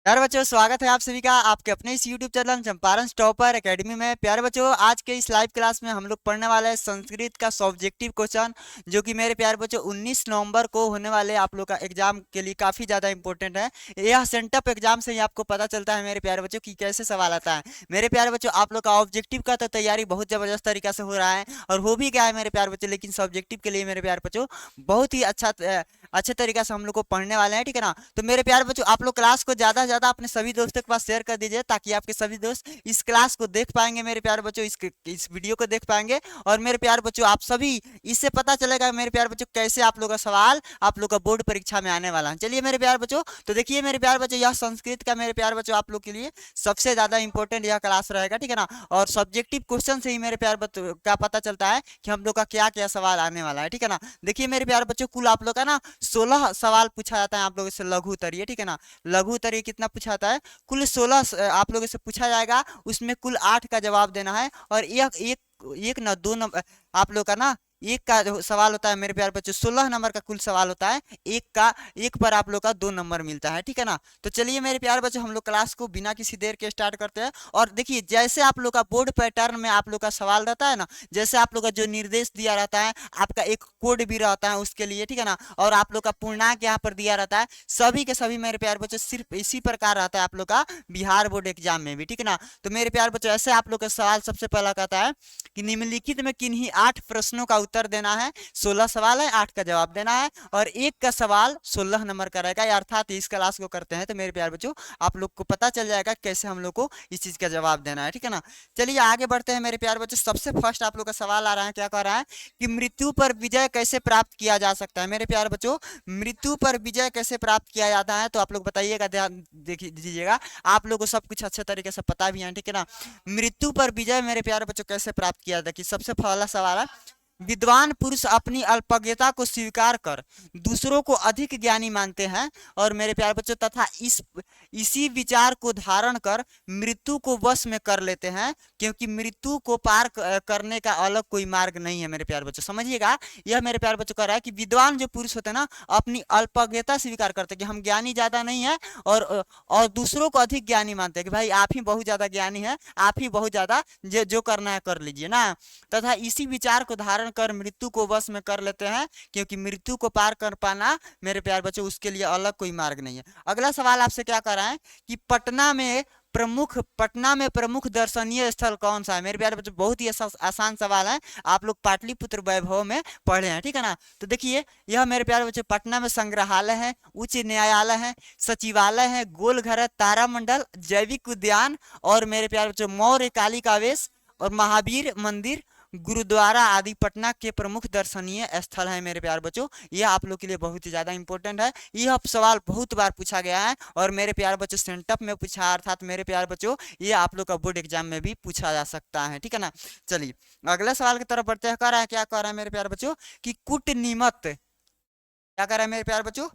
प्यारे बच्चों, स्वागत है आप सभी का आपके अपने इस YouTube channel Champaran topper academy में। प्यारे बच्चों, आज के इस लाइव क्लास में हम लोग पढ़ने वाले हैं संस्कृत का सब्जेक्टिव क्वेश्चन, जो कि मेरे प्यारे बच्चों 19 नवंबर को होने वाले आप लोग का एग्जाम के लिए काफ़ी ज़्यादा इंपॉर्टेंट है। यह सेंटअप एग्जाम से ही आपको पता चलता है मेरे प्यारे बच्चों कि कैसे सवाल आता है। मेरे प्यारे बच्चों, आप लोग का ऑब्जेक्टिव का तो तैयारी बहुत ज़बरदस्त तरीका से हो रहा है और हो भी गया है मेरे प्यारे बच्चों, लेकिन सब्जेक्टिव के लिए मेरे प्यारे बच्चों बहुत ही अच्छे तरीके से हम लोग को पढ़ने वाले हैं, ठीक है ना। तो मेरे प्यारे बच्चों, आप लोग क्लास को ज़्यादा से ज़्यादा अपने सभी दोस्तों के पास शेयर कर दीजिए, ताकि आपके सभी दोस्त इस क्लास को देख पाएंगे मेरे प्यारे बच्चों, इस वीडियो को देख पाएंगे। और मेरे प्यारे बच्चों, आप सभी इससे पता चलेगा मेरे प्यारे बच्चों कैसे आप लोग का सवाल आप लोग का बोर्ड परीक्षा में आने वाला है। चलिए मेरे प्यारे बच्चों, तो देखिए मेरे प्यारे बच्चों, यह संस्कृत का मेरे प्यारे बच्चों आप लोग के लिए सबसे ज़्यादा इंपॉर्टेंट यह क्लास रहेगा, ठीक है ना। और सब्जेक्टिव क्वेश्चन से ही मेरे प्यारे बच्चों का पता चलता है कि हम लोग का क्या क्या सवाल आने वाला है, ठीक है ना। देखिए मेरे प्यारे बच्चों, कुल आप लोग का ना 16 सवाल पूछा जाता है आप लोगों से लघु उत्तरीय, ठीक है ना। लघु उत्तरीय कितना पूछा जाता है? कुल 16 आप लोगों से पूछा जाएगा, उसमें कुल 8 का जवाब देना है। और एक एक एक ना दो नंबर आप लोग का ना एक का जो सवाल होता है मेरे प्यारे बच्चों, 16 नंबर का कुल सवाल होता है। एक पर आप लोग का 2 नंबर मिलता है, ठीक है ना। तो चलिए मेरे प्यारे बच्चों, हम लोग क्लास को बिना किसी देर के स्टार्ट करते हैं। और देखिए, जैसे आप लोग का बोर्ड पैटर्न में आप लोग का सवाल रहता है ना, जैसे आप लोग का जो निर्देश दिया रहता है, आपका एक कोड भी रहता है उसके लिए, ठीक है ना। और आप लोग का पूर्णांक यहाँ पर दिया रहता है, सभी के सभी मेरे प्यारे बच्चों सिर्फ इसी प्रकार रहता है आप लोग का बिहार बोर्ड एग्जाम में भी, ठीक है ना। तो मेरे प्यारे बच्चों, ऐसे आप लोग का सवाल सबसे पहला कहता है कि निम्नलिखित में किन्हीं 8 प्रश्नों का उत्तर देना है। 16 सवाल है, 8 का जवाब देना है, और एक का सवाल 16 नंबर का रहेगा। अर्थात इस क्लास को करते हैं तो मेरे प्यारे बच्चों, आप लोग को पता चल जाएगा कैसे हम लोग को इस चीज का जवाब देना है, ठीक है ना। चलिए आगे बढ़ते हैं मेरे प्यारे बच्चों। सबसे फर्स्ट आप लोग का सवाल आ रहा है, क्या कह रहा है कि मृत्यु पर विजय कैसे प्राप्त किया जा सकता है। मेरे प्यारे बच्चों, मृत्यु पर विजय कैसे प्राप्त किया जाता है, तो आप लोग बताइएगा, ध्यान देखिए दीजिएगा। आप लोग को सब कुछ अच्छे तरीके से पता भी है, ठीक है ना। मृत्यु पर विजय मेरे प्यारे बच्चों कैसे प्राप्त किया जाता है, कि सबसे पहला सवाल है, विद्वान पुरुष अपनी अल्पज्ञता को स्वीकार कर दूसरों को अधिक ज्ञानी मानते हैं, और मेरे प्यारे बच्चों तथा इसी विचार को धारण कर मृत्यु को वश में कर लेते हैं, क्योंकि मृत्यु को पार करने का अलग कोई मार्ग नहीं है। मेरे प्यारे बच्चों समझिएगा, यह मेरे प्यारे बच्चों कह रहा है कि विद्वान जो पुरुष होते हैं ना, अपनी अल्पज्ञता स्वीकार करते हैं कि हम ज्ञानी ज्यादा नहीं है, और दूसरों को अधिक ज्ञानी मानते हैं कि भाई आप ही बहुत ज्यादा ज्ञानी है, आप ही बहुत ज्यादा जो करना है कर लीजिए ना। तथा इसी विचार को धारण कर मृत्यु को वश में कर लेते हैं, क्योंकि मृत्यु को पार कर पाना मेरे प्यारे बच्चों उसके लिए अलग कोई मार्ग नहीं है। अगला सवाल आपसे क्या कर रहा है कि पटना में प्रमुख दर्शनीय स्थल कौन सा है। मेरे प्यारे बच्चों, बहुत ही आसान सवाल है, आप लोग पाटलिपुत्र वैभव में पढ़े हैं, ठीक है ना। तो देखिए, यह मेरे प्यारे बच्चों पटना में संग्रहालय है, उच्च न्यायालय है, सचिवालय है, गोलघर है, तारामंडल, जैविक उद्यान, और मेरे प्यारे बच्चों मौर्य कालिका वेश और महावीर मंदिर, गुरुद्वारा आदि पटना के प्रमुख दर्शनीय स्थल हैं। मेरे प्यारे बच्चों, यह आप लोग के लिए बहुत ही ज्यादा इंपॉर्टेंट है। यह सवाल बहुत बार पूछा गया है, और मेरे प्यारे बच्चों सेंटअप में पूछा, अर्थात मेरे प्यारे बच्चों ये आप लोग का बोर्ड एग्जाम में भी पूछा जा सकता है, ठीक है ना। चलिए अगले सवाल की तरफ बढ़ते हैं। कह रहा है, क्या कह रहा है मेरे प्यारे बच्चों कि कूटनीमत, क्या कर रहा है मेरे प्यारे बच्चों,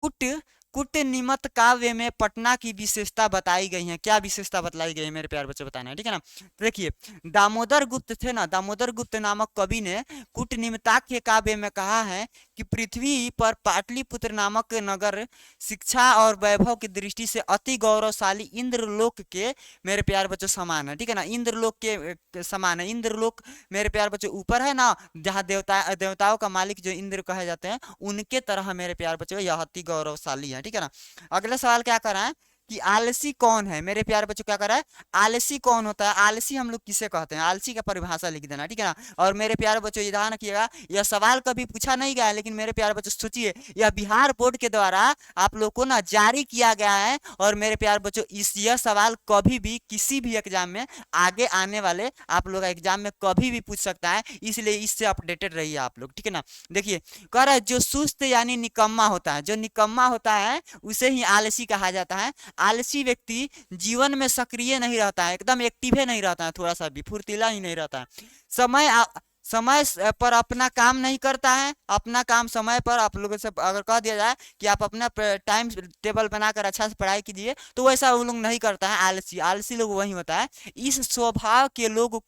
कुट कूटनीमत काव्य में पटना की विशेषता बताई गई है। क्या विशेषता बतलाई गई है मेरे प्यारे बच्चों, बताना है, ठीक है ना। तो देखिए, दामोदर गुप्त थे ना, दामोदर गुप्त नामक कवि ने कूटनीमता के काव्य में कहा है कि पृथ्वी पर पाटलिपुत्र नामक नगर शिक्षा और वैभव की दृष्टि से अति गौरवशाली इंद्रलोक के मेरे प्यारे बच्चों समान है, ठीक है ना। इंद्रलोक के समान है। इंद्रलोक मेरे प्यारे बच्चों ऊपर है ना, जहाँ देवताओं का मालिक जो इंद्र कहे जाते हैं, उनके तरह मेरे प्यारे बच्चों यह अति गौरवशाली है, ठीक है ना। अगला सवाल क्या कर रहा है कि आलसी कौन है। मेरे प्यारे बच्चों क्या कर रहा है, आलसी कौन होता है, आलसी हम लोग किसे कहते हैं, आलसी का परिभाषा लिख देना, ठीक है ना। और मेरे प्यारे बच्चों ये ध्यान रखिएगा, यह सवाल कभी पूछा नहीं गया है, लेकिन मेरे प्यारे बच्चों सोचिए, यह बिहार बोर्ड के द्वारा आप लोग को ना जारी किया गया है। और मेरे प्यारे बच्चों यह सवाल कभी भी किसी भी एग्जाम में आगे आने वाले आप लोग एग्जाम में कभी भी पूछ सकता है, इसलिए इससे अपडेटेड रहिए आप लोग, ठीक है ना। देखिए, कह रहा है जो सुस्त यानी निकम्मा होता है, जो निकम्मा होता है उसे ही आलसी कहा जाता है। आलसी व्यक्ति जीवन में सक्रिय नहीं रहता है, एकदम एक्टिव नहीं रहता है, थोड़ा सा भी फुर्तीला ही नहीं रहता है। समय पर अपना काम नहीं करता है। अपना काम समय पर आप लोगों से अगर कह दिया जाए कि आप अपना टाइम टेबल बनाकर अच्छा से पढ़ाई कीजिए, तो वैसा वो लोग नहीं करता है। आलसी आलसी लोग वही होता है। इस स्वभाव के लोग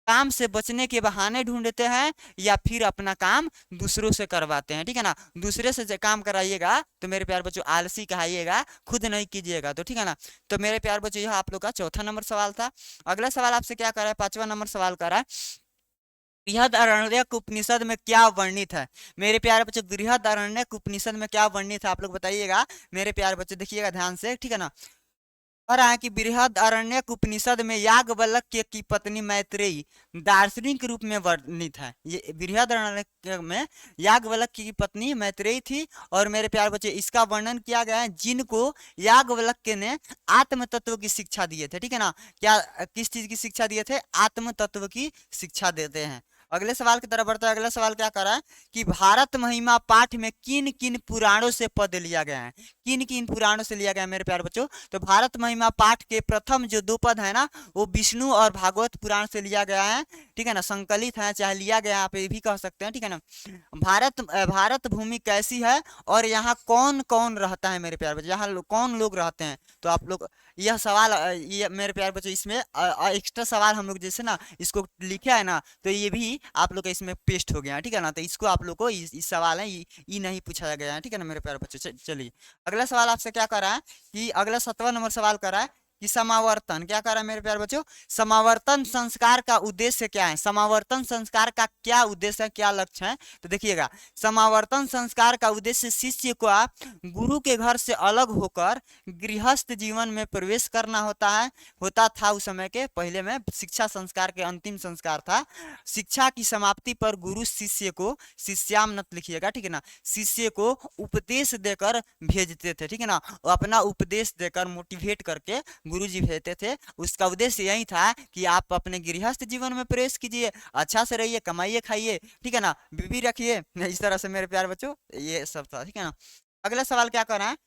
काम से बचने के बहाने ढूंढते हैं या फिर अपना काम दूसरों से करवाते हैं, ठीक है ना। दूसरे से काम कराइएगा तो मेरे प्यार बच्चों आलसी कहाइएगा, खुद नहीं कीजिएगा, तो ठीक है ना। तो मेरे प्यार बच्चों यह आप लोग का चौथा नंबर सवाल था। अगला सवाल आपसे क्या कर रहा है, 5वां नंबर सवाल कर रहा है, बृहदारण्यक उपनिषद में क्या वर्णित है। मेरे प्यारे बच्चों बृहदारण्यक उपनिषद में क्या वर्णित है आप लोग बताइएगा। मेरे प्यारे बच्चों देखिएगा ध्यान से, ठीक है ना। कह रहा है कि बृहदारण्यक उपनिषद में याज्ञवल्क्य की पत्नी मैत्रेयी दार्शनिक रूप में वर्णित है। ये बृहदारण्यक में याज्ञवल्क्य की पत्नी मैत्रेयी थी, और मेरे प्यारे बच्चे इसका वर्णन किया गया है जिनको याज्ञवल्क्य ने आत्म तत्व की शिक्षा दिए थे, ठीक है ना। क्या किस चीज की शिक्षा दिए थे, आत्म तत्व की शिक्षा देते हैं। अगले सवाल की तरफ बढ़ते हैं। अगला सवाल क्या कर रहा है कि भारत महिमा पाठ में किन किन पुराणों से पद लिया गया है, किन किन पुराणों से लिया गया है मेरे प्यारे बच्चों। तो भारत महिमा पाठ के प्रथम जो 2 पद है ना, वो विष्णु और भागवत पुराण से लिया गया है, ठीक है ना। संकलित है, चाहे लिया गया आप ये भी कह सकते हैं, ठीक है ना। भारत भूमि कैसी है और यहाँ कौन कौन रहता है मेरे प्यारे बच्चों, यहाँ कौन लोग रहते हैं। तो आप लोग यह सवाल ये मेरे प्यारे बच्चों इसमें एक्स्ट्रा सवाल हम लोग जैसे ना इसको लिखे है ना, तो ये भी आप लोग का इसमें पेस्ट हो गया है, ठीक है ना। तो इसको आप लोग को इस सवाल है ये नहीं पूछा गया है, ठीक है ना मेरे प्यारे बच्चों। चलिए अगला सवाल आपसे क्या कर रहा है कि अगला 7वां नंबर सवाल कर रहा है कि समावर्तन क्या कर रहा है मेरे प्यारे बच्चों, समावर्तन संस्कार का उद्देश्य क्या है, समावर्तन संस्कार का क्या उद्देश्य है, क्या लक्ष्य है। तो देखिएगा समावर्तन संस्कार का उद्देश्य शिष्य को गुरु के घर से अलग होकर गृहस्थ जीवन में प्रवेश करना होता था उस समय के पहले में शिक्षा संस्कार के अंतिम संस्कार था। शिक्षा की समाप्ति पर गुरु शिष्य को, शिष्यामनत लिखिएगा, ठीक है ना, शिष्य को उपदेश देकर भेजते थे, ठीक है ना। अपना उपदेश देकर मोटिवेट करके गुरुजी भेजते थे। उसका उद्देश्य यही था कि आप अपने गृहस्थ जीवन में प्रवेश कीजिए, अच्छा से रहिए, कमाइए, खाइए, ठीक है ना, बीवी रखिए, इस तरह से मेरे प्यारे बच्चों ये सब था, ठीक है ना। अगला सवाल क्या कर रहा है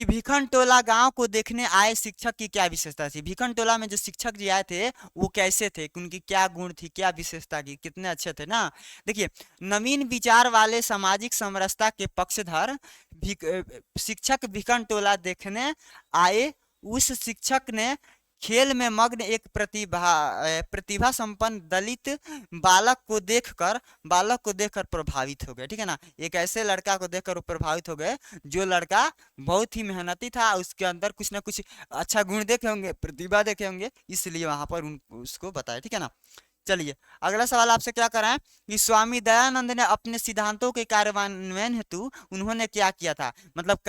कि भिखनटोला गांव को देखने आए शिक्षक की क्या विशेषता थी। भिखनटोला में जो शिक्षक जी आए थे वो कैसे थे, उनकी क्या गुण थी, क्या विशेषता की, कितने अच्छे थे ना। देखिए नवीन विचार वाले सामाजिक समरसता के पक्षधर शिक्षक भिखनटोला देखने आए। उस शिक्षक ने खेल में मग्न एक प्रतिभा संपन्न दलित बालक को देखकर प्रभावित हो गए, ठीक है ना। एक ऐसे लड़का को देखकर वो प्रभावित हो गए जो लड़का बहुत ही मेहनती था, उसके अंदर कुछ ना कुछ अच्छा गुण देखे होंगे, प्रतिभा देखे होंगे, इसलिए वहां पर उसको बताया, ठीक है ना। चलिए अगला सवाल आपसे क्या कराएं कि स्वामी दयानंद ने अपने सिद्धांतों के कार्यान्वयन हेतु उन्होंने क्या किया था, मतलब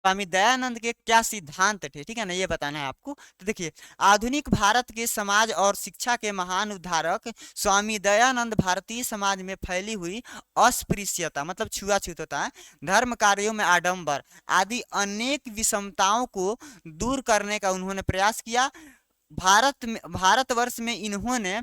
स्वामी दयानंद के क्या सिद्धांत थे, ठीक है ना, ये बताना है आपको। तो देखिए आधुनिक भारत के समाज और शिक्षा के महान उद्धारक स्वामी दयानंद भारतीय समाज में फैली हुई अस्पृश्यता मतलब छुआछूतता, धर्म कार्यों में आडंबर आदि अनेक विषमताओं को दूर करने का उन्होंने प्रयास किया। भारतवर्ष में इन्होंने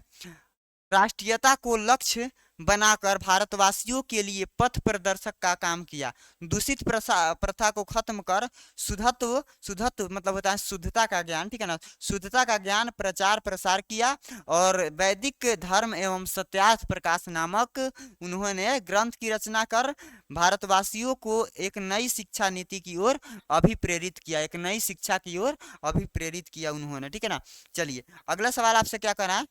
राष्ट्रीयता को लक्ष्य बनाकर भारतवासियों के लिए पथ प्रदर्शक का काम किया। दूषित प्रथा को खत्म कर शुद्धत्व मतलब होता है शुद्धता का ज्ञान, ठीक है ना, शुद्धता का ज्ञान प्रचार प्रसार किया। और वैदिक धर्म एवं सत्यार्थ प्रकाश नामक उन्होंने ग्रंथ की रचना कर भारतवासियों को एक नई शिक्षा नीति की ओर अभिप्रेरित किया, एक नई शिक्षा की ओर अभिप्रेरित किया उन्होंने, ठीक है ना। चलिए अगला सवाल आपसे क्या करना है,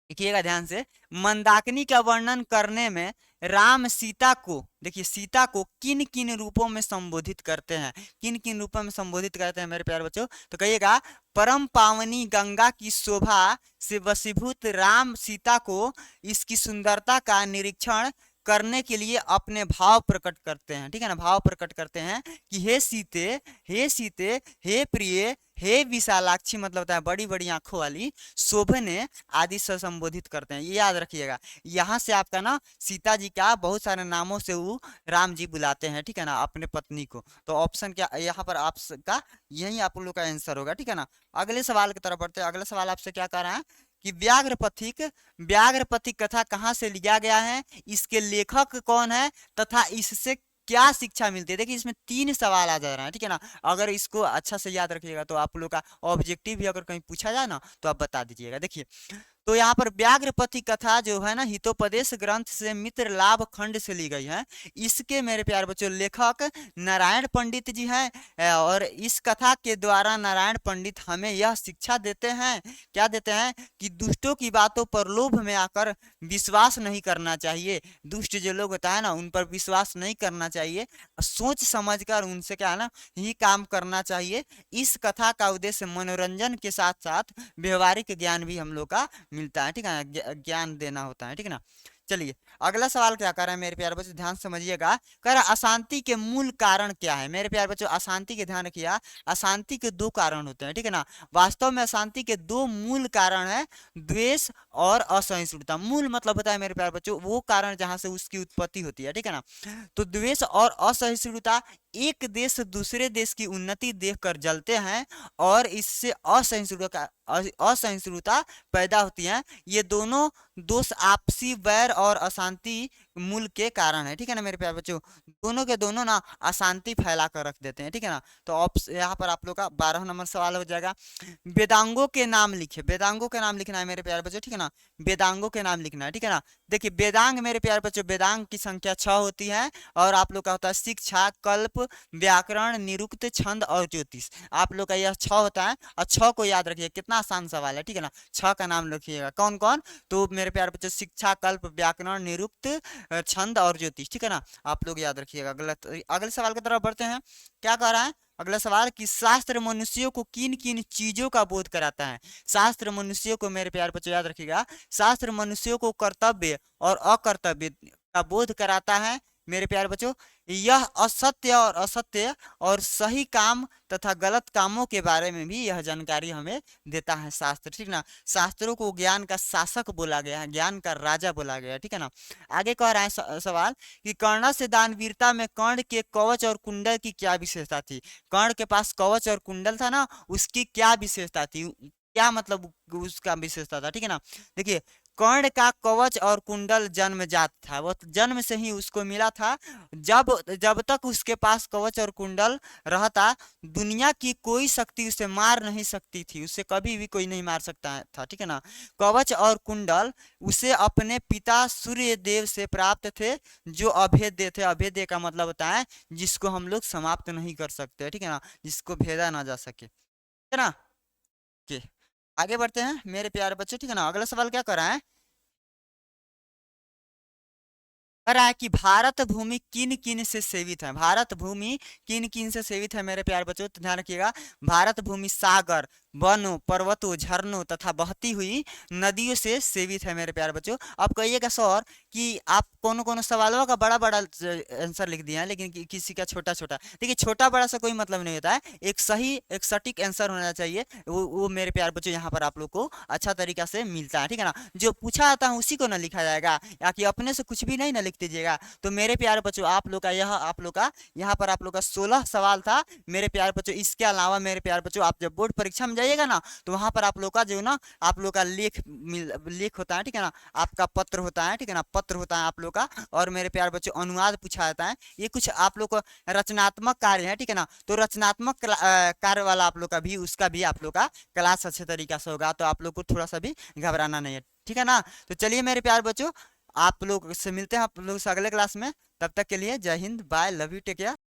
देखिएगा ध्यान से, मंदाकिनी का वर्णन करने में राम सीता को, देखिए सीता को किन किन रूपों में संबोधित करते हैं, किन किन रूपों में संबोधित करते हैं मेरे प्यारे बच्चों। तो कहिएगा परम पावनी गंगा की शोभा से वशीभूत राम सीता को इसकी सुंदरता का निरीक्षण करने के लिए अपने भाव प्रकट करते हैं, ठीक है ना, भाव प्रकट करते हैं कि हे सीते, हे सीते, हे प्रिय, हे विशालाक्षी मतलब होता है बड़ी बड़ी आंखों वाली, शोभने आदि से संबोधित करते हैं। ये याद रखिएगा, यहाँ से आपका ना सीता जी का बहुत सारे नामों से वो राम जी बुलाते हैं, ठीक है ना, अपने पत्नी को। तो ऑप्शन क्या यहाँ पर आपका यही आप लोग का आंसर होगा, ठीक है ना। अगले सवाल की तरफ बढ़ते हैं। अगला सवाल आपसे क्या कह रहा है कि व्याघ्रपथिक कथा कहाँ से लिया गया है, इसके लेखक कौन है तथा इससे क्या शिक्षा मिलती है। देखिए इसमें 3 सवाल आ जा रहा है, ठीक है ना। अगर इसको अच्छा से याद रखिएगा तो आप लोग का ऑब्जेक्टिव भी अगर कहीं पूछा जाए ना तो आप बता दीजिएगा। देखिए तो यहाँ पर व्याघ्रपति कथा जो है ना हितोपदेश ग्रंथ से मित्र लाभ खंड से ली गई है। इसके मेरे प्यारे बच्चों लेखक नारायण पंडित जी हैं। और इस कथा के द्वारा नारायण पंडित हमें यह शिक्षा देते हैं, क्या देते हैं, कि दुष्टों की बातों पर लोभ में आकर विश्वास नहीं करना चाहिए। दुष्ट जो लोग होता है ना उन पर विश्वास नहीं करना चाहिए, सोच समझकर उनसे क्या है ना ही काम करना चाहिए। इस कथा का उद्देश्य मनोरंजन के साथ साथ व्यवहारिक ज्ञान भी हम लोग का मिलता है, ठीक है ना, ज्ञान देना होता है, ठीक है ना। चलिए अगला सवाल क्या कर रहा है मेरे प्यारे बच्चों, ध्यान से समझिएगा। कह रहा अशांति के मूल कारण क्या है। मेरे प्यारे बच्चों अशांति के ध्यान रखिएगा, अशांति के दो कारण होते हैं, ठीक है ना। वास्तव में अशांति के दो मूल कारण है, द्वेष और असहिष्णुता। मूल मतलब होता है मेरे प्यारे बच्चों वो कारण जहां से उसकी उत्पत्ति होती है, ठीक है ना। तो द्वेष और असहिष्णुता, एक देश दूसरे देश की उन्नति देखकर जलते हैं और इससे असहिष्णुता पैदा होती है। ये दोनों दोष आपसी वैर और अशांति मूल के कारण है, ठीक है ना मेरे प्यारे बच्चों। दोनों के दोनों ना अशांति फैला कर रख देते हैं, ठीक है ना। तो यहाँ पर आप लोग का 12 नंबर सवाल हो जाएगा। वेदांगों के नाम लिखे, वेदांगों के नाम लिखना है मेरे प्यारे बच्चों, ठीक है ना। वेदांगों के नाम लिखना है, ठीक है ना। देखिए वेदांग मेरे प्यारे बच्चों, वेदांग की संख्या 6 होती है और आप लोग का होता है शिक्षा, कल्प, व्याकरण, निरुक्त, छंद और ज्योतिष। आप लोग का यह 6 होता है और 6 को याद रखिए, कितना आसान सवाल है, ठीक है ना। 6 का नाम रखिएगा, कौन कौन, तो मेरे प्यारे बच्चों शिक्षा, कल्प, व्याकरण, निरुक्त, छंद और ज्योतिष, ठीक है ना। आप लोग याद रखिएगा। अगले सवाल की तरफ बढ़ते हैं। क्या कह रहा है अगला सवाल कि शास्त्र मनुष्यों को किन किन चीजों का बोध कराता है। शास्त्र मनुष्यों को मेरे प्यारे बच्चों याद रखिएगा, शास्त्र मनुष्यों को कर्तव्य और अकर्तव्य का बोध कराता है। मेरे प्यारे बच्चों यह असत्य और असत्य और सही काम तथा गलत कामों के बारे में भी यह जानकारी हमें देता है शास्त्र, ठीक ना। शास्त्रों को ज्ञान का शासक बोला गया है, ज्ञान का राजा बोला गया है, ठीक है ना। आगे कह रहा है सवाल कि कर्ण से दानवीरता में कर्ण के कवच और कुंडल की क्या विशेषता थी। कर्ण के पास कवच और कुंडल था ना, उसकी क्या विशेषता थी, क्या मतलब उसका विशेषता था, ठीक है ना। देखिए कर्ण का कवच और कुंडल जन्मजात था, वो जन्म से ही उसको मिला था। जब जब तक उसके पास कवच और कुंडल रहता दुनिया की कोई शक्ति उसे मार नहीं सकती थी, उसे कभी भी कोई नहीं मार सकता था, ठीक है ना। कवच और कुंडल उसे अपने पिता सूर्य देव से प्राप्त थे, जो अभेद्य थे। अभेद्य का मतलब होता है जिसको हम लोग समाप्त नहीं कर सकते, ठीक है ना, जिसको भेदा ना जा सके, ठीक है ना। आगे बढ़ते हैं मेरे प्यारे बच्चे, ठीक है ना। अगला सवाल क्या कर रहा है, कह रहा है कि भारत भूमि किन किन से सेवित है। भारत भूमि किन किन से सेवित है मेरे प्यारे बच्चों, तो ध्यान रखिएगा। भारत भूमि सागर, वनों, पर्वतों, झरनों तथा बहती हुई नदियों से सेवित है मेरे प्यारे बच्चों। अब कहिएगा सर कि आप कौन कौन सवालों का बड़ा बड़ा आंसर लिख दिया है लेकिन किसी का छोटा छोटा। देखिए छोटा बड़ा सा कोई मतलब नहीं होता है, एक सही एक सटीक आंसर होना चाहिए, वो मेरे प्यारे बच्चों यहाँ पर आप लोग को अच्छा तरीका से मिलता है, ठीक है ना। जो पूछा जाता है उसी को ना लिखा जाएगा, या कि अपने से कुछ भी नहीं ना लिख दीजिएगा। तो मेरे प्यारे बच्चों आप लोग का यहाँ पर आप लोग का 16 सवाल था मेरे प्यारे बच्चों। इसके अलावा मेरे प्यारे बच्चों आप जब बोर्ड परीक्षा में जाइएगा ना तो वहां पर आप लोग का जो ना आप लोग का लेख होता है, ठीक है ना। आपका पत्र होता है, ठीक है ना, पत्र होता है आप लोग का। और मेरे प्यारे बच्चों अनुवाद पूछा जाता है। ये कुछ आप लोग को रचनात्मक कार्य है, ठीक है ना। तो रचनात्मक कार्य वाला आप लोग का भी उसका भी आप लोग का क्लास अच्छे तरीका से होगा, तो आप लोग को थोड़ा सा भी घबराना नहीं है, ठीक है ना। तो चलिए मेरे प्यारे बच्चों आप लोग से मिलते हैं आप लोग से अगले क्लास में। तब तक के लिए जय हिंद, bye, love you, take care.